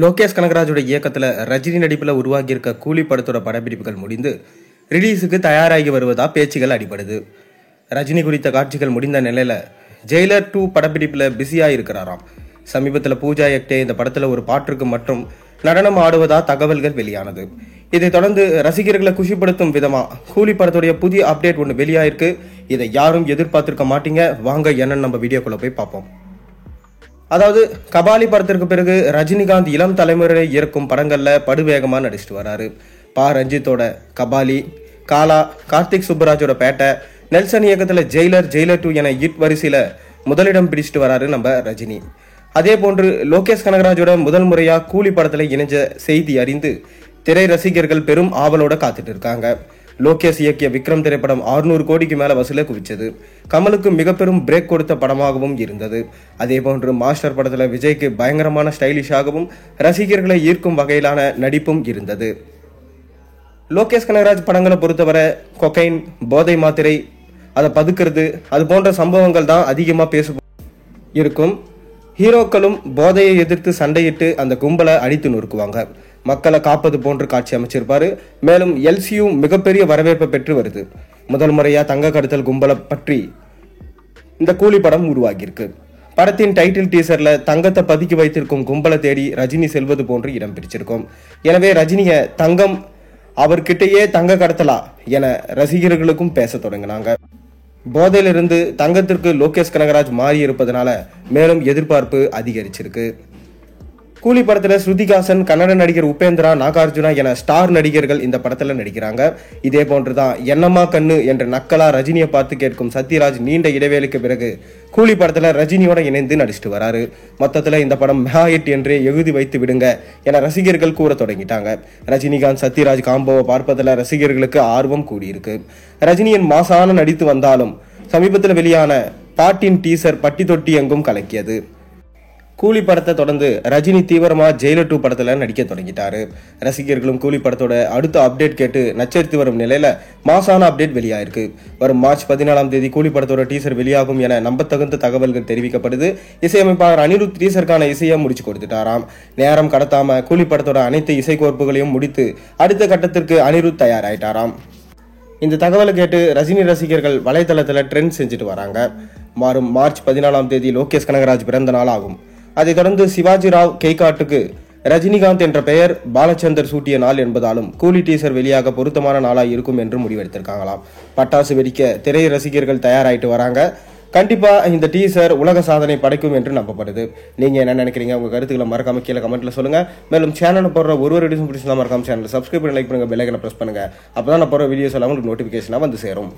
லோகேஷ் கனகராஜோட இயக்கத்தில் ரஜினி நடிப்பில் உருவாகியிருக்க கூலி படத்தோட படப்பிடிப்புகள் முடிந்து ரிலீஸுக்கு தயாராகி வருவதா பேச்சுகள் அடிபடுது. ரஜினி குறித்த காட்சிகள் முடிந்த நிலையில் ஜெயிலர் 2 படப்பிடிப்பில் பிஸியாக இருக்கிறாராம். சமீபத்தில் பூஜா எக்டே இந்த படத்தில் ஒரு பாட்டுக்கு மற்றும் நடனம் ஆடுவதா தகவல்கள் வெளியானது. இதைத் தொடர்ந்து ரசிகர்களை குஷிப்படுத்தும் விதமாக கூலி படத்துடைய புதிய அப்டேட் ஒன்று வெளியாயிருக்கு. இதை யாரும் எதிர்பார்த்திருக்க மாட்டீங்க. வாங்க என்னன்னு நம்ம வீடியோக்குள்ள போய் பார்ப்போம். அதாவது கபாலி படத்திற்கு பிறகு ரஜினிகாந்த் இளம் தலைமுறையை இயக்கும் படங்கள்ல படுவேகமா நடிச்சிட்டு வராரு. ரஞ்சித்தோட கபாலி, காலா, கார்த்திக் சுப்புராஜோட பேட்டை, நெல்சன் இயக்கத்துல ஜெயிலர் 2 என இட் வரிசையில முதலிடம் பிடிச்சிட்டு வராரு நம்ம ரஜினி. அதே போன்று லோகேஷ் கனகராஜோட முதல் முறையா கூலி படத்துல இணைஞ்ச செய்தி அறிந்து திரை ரசிகர்கள் பெரும் ஆவலோட காத்துட்டு இருக்காங்க. லோகேஷ் இயக்கிய விக்ரம் திரைப்படம் 600 கோடிக்கு மேல வசூலை குவிச்சது. கமலுக்கு மிக பெரும் பிரேக் கொடுத்த படமாகவும் இருந்தது. அதே போன்று மாஸ்டர் படத்துல விஜய்க்கு பயங்கரமான ஸ்டைலிஷாகவும் ரசிகர்களை ஈர்க்கும் வகையிலான நடிப்பும் இருந்தது. லோகேஷ் கனகராஜ் படங்களை பொறுத்தவரை கொக்கைன், போதை மாத்திரை, அதை பதுக்கிறது, அது போன்ற சம்பவங்கள் தான் அதிகமா பேச இருக்கும். ஹீரோக்களும் போதையை எதிர்த்து சண்டையிட்டு அந்த கும்பலை அடித்து நொறுக்குவாங்க. மக்களை காப்பது போன்று காட்சி அமைச்சிருப்பாரு. மேலும் எல்சியும் மிகப்பெரிய வரவேற்பை பெற்று வருது. முதல் முறையா தங்க கடத்தல் கும்பலை பற்றி இந்த கூலி படம் உருவாகியிருக்கு. படத்தின் டைட்டில் டீசர்ல தங்கத்தை பதுக்கி வைத்திருக்கும் கும்பலை தேடி ரஜினி செல்வது போன்று இடம் பிடிச்சிருக்கும். எனவே ரஜினிய தங்கம் அவர்கிட்டயே தங்க கடத்தலா என ரசிகர்களுக்கும் பேச தொடங்கினாங்க. போதையிலிருந்து தங்கத்திற்கு லோகேஷ் கனகராஜ் மாறி இருப்பதனால மேலும் எதிர்பார்ப்பு அதிகரிச்சிருக்கு. கூலி படத்துல ஸ்ருதிகாசன், கன்னட நடிகர் உபேந்திரா, நாகார்ஜுனா என ஸ்டார் நடிகர்கள் இந்த படத்துல நடிக்கிறாங்க. இதே போன்றுதான் என்னம்மா கண்ணு என்ற நக்கலா ரஜினியை பார்த்து கேட்கும் சத்யராஜ் நீண்ட இடைவேளைக்கு பிறகு கூலி படத்துல ரஜினியோட இணைந்து நடிச்சிட்டு வராரு. மொத்தத்துல இந்த படம் மெகா ஹிட் என்றே எழுதி வைத்து விடுங்க என ரசிகர்கள் கூற தொடங்கிட்டாங்க. ரஜினிகாந்த் சத்யராஜ் காம்போவை பார்ப்பதில் ரசிகர்களுக்கு ஆர்வம் கூடியிருக்கு. ரஜினியின் மாசான நடித்து வந்தாலும் சமீபத்தில் வெளியான பாட்டின் டீசர் பட்டி தொட்டி எங்கும் கலக்கியது. கூலி படத்தை தொடர்ந்து ரஜினி தீவிரமா ஜெயிலர் 2 படத்துல நடிக்க தொடங்கிட்டாரு. ரசிகர்களும் கூலி படத்தோட அடுத்த அப்டேட் கேட்டு நச்சரித்து வரும் நிலையில மாசான அப்டேட் வெளியாயிருக்கு. வரும் மார்ச் 14ஆம் தேதி கூலி படத்தோட டீசர் வெளியாகும் என நம்பத்தகுந்த தகவல்கள் தெரிவிக்கப்படுது. இசையமைப்பாளர் அனிருத் டீசருக்கான இசையை முடிச்சு கொடுத்துட்டாராம். நேரம் கடத்தாம கூலி படத்தோட அனைத்து இசை கோர்ப்புகளையும் முடித்து அடுத்த கட்டத்திற்கு அனிருத் தயாராயிட்டாராம். இந்த தகவலை கேட்டு ரஜினி ரசிகர்கள் வலைதளத்துல ட்ரெண்ட் செஞ்சுட்டு வராங்க. வரும் மார்ச் 14ஆம் தேதி லோகேஷ் கனகராஜ் பிறந்த நாள் ஆகும். அதைத் தொடர்ந்து சிவாஜி ராவ் கெய்காட்டுக்கு ரஜினிகாந்த் என்ற பெயர் பாலச்சந்தர் சூட்டிய நாள் என்பதாலும் கூலி டீசர் வெளியாக பொருத்தமான நாளாக இருக்கும் என்று முடிவெடுத்திருக்காங்களாம். பட்டாசு வெடிக்க திரை ரசிகர்கள் தயாராயிட்டு வராங்க. கண்டிப்பா இந்த டீசர் உலக சாதனை படைக்கும் என்று நம்பப்படுது. நீங்க என்ன நினைக்கிறீங்க? உங்க கருத்துக்களை மறக்காம கீழே கமெண்ட்ல சொல்லுங்க. மேலும் சேனலை போடுற ஒரு வீடியோஸும் பிடிச்சா மறக்காம சேனல் சப்ஸ்கிரைப் பண்ணி லைக் பண்ணுங்க, பெல் ஐகானை பிரஸ் பண்ணுங்க. அப்பதான் நான் போற வீடியோஸ் எல்லாம் உங்களுக்கு நோட்டிபிகேஷனா வந்து சேரும்.